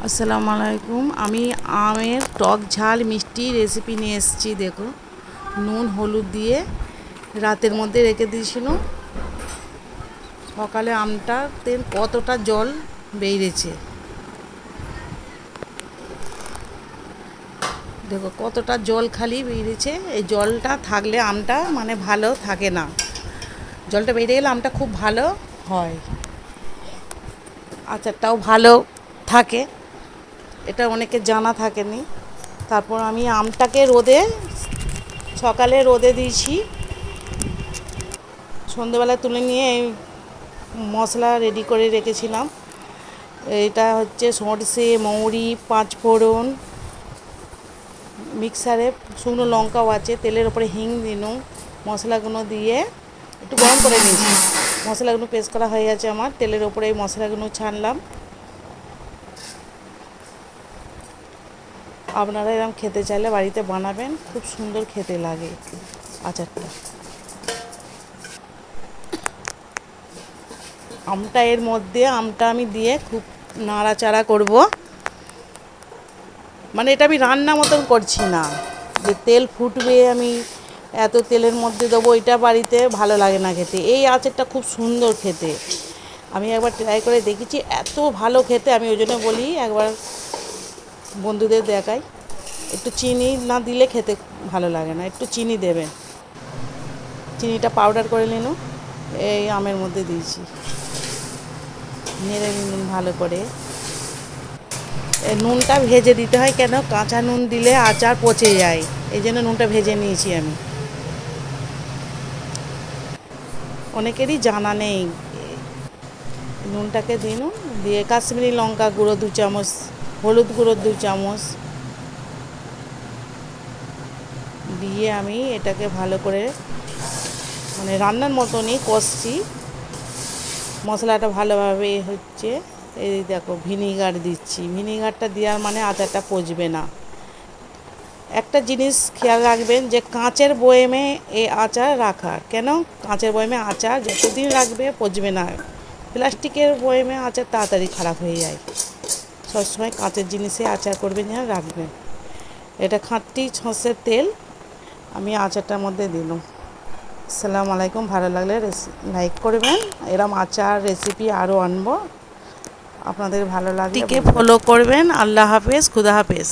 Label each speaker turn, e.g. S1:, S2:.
S1: আসসালামু আলাইকুম। আমি আমের টক ঝাল মিষ্টি রেসিপি নিয়ে এসেছি। দেখো, নুন হলুদ দিয়ে রাতের মধ্যে রেখে দিয়েছিলাম। সকালে আমটাতে কতটা জল বেরিয়েছে দেখো, কতটা জল খালি বেরিয়েছে। এই জলটা থাকলে আমটা মানে ভালো থাকে না। জলটা বেরিয়ে গেলে আমটা খুব ভালো হয়, আচারটাও ভালো থাকে। এটা অনেকে জানা থাকেনি। তারপর আমি আমটাকে সকালে রোদে দিয়েছি, সন্ধেবেলা তুলে নিয়ে এই মশলা রেডি করে রেখেছিলাম। এটা হচ্ছে সরষে, মৌরি, পাঁচফোড়ন, মিক্সারে শুকনো লঙ্কাও আছে, তেলের ওপরে হিং দিলাম। মশলাগুলো দিয়ে একটু গরম করে নিয়েছি। মশলাগুলো পেস্ট করা হয়ে গেছে আমার। তেলের ওপরে এই মশলাগুলো ছাড়লাম। আপনারা এরকম খেতে চাইলে বাড়িতে বানাবেন, খুব সুন্দর খেতে লাগে আচারটা। আমটা আমি দিয়ে খুব নাড়াচাড়া করব। মানে এটা আমি রান্না মতন করছি না যে তেল ফুটবে আমি এত তেলের মধ্যে দেবো, এটা বাড়িতে ভালো লাগে না খেতে। এই আচারটা খুব সুন্দর খেতে, আমি একবার ট্রাই করে দেখেছি, এত ভালো খেতে। আমি ওই জন্য বলি একবার বন্ধুদের দেখাই। একটু চিনি না দিলে খেতে ভালো লাগে না, একটু চিনি দেবেন। চিনিটা পাউডার করে নিন, এই আমের মধ্যে দিয়েছি। নেড়ে নিন ভালো করে। নুনটা ভেজে দিতে হয়, কেন কাঁচা নুন দিলে আচার পচে যায়, এই জন্য নুনটা ভেজে নিয়েছি আমি। অনেকেরই জানা নেই। নুনটাকে দিন, দিয়ে কাশ্মীরি লঙ্কা গুঁড়ো 2 চামচ, হলুদ গুঁড়ো 2 চামচ দিয়ে আমি এটাকে ভালো করে মানে রান্নার মতনই কষছি। মশলাটা ভালোভাবে হচ্ছে। এই দেখো, ভিনিগার দিচ্ছি। ভিনিগারটা দেওয়ার মানে আচারটা পচবে না। একটা জিনিস খেয়াল রাখবেন যে কাঁচের বয়েমে এই আচার রাখার, কেন কাঁচের বয়েমে আচার যতদিন রাখবে পচবে না। প্লাস্টিকের বয়েমে আচার তাড়াতাড়ি খারাপ হয়ে যায়। সবসময় কাঁচের জিনিসে আচার করবেন, যেন রাখবেন। এটা খাঁটি সর্ষের তেল আমি আচারটার মধ্যে দিলাম। আসসালামু আলাইকুম। ভালো লাগলে লাইক করবেন। এরম আচার রেসিপি আরও আনবো, আপনাদের ভালো লাগলে ফলো করবেন। আল্লাহ হাফেজ, খুদা হাফেজ।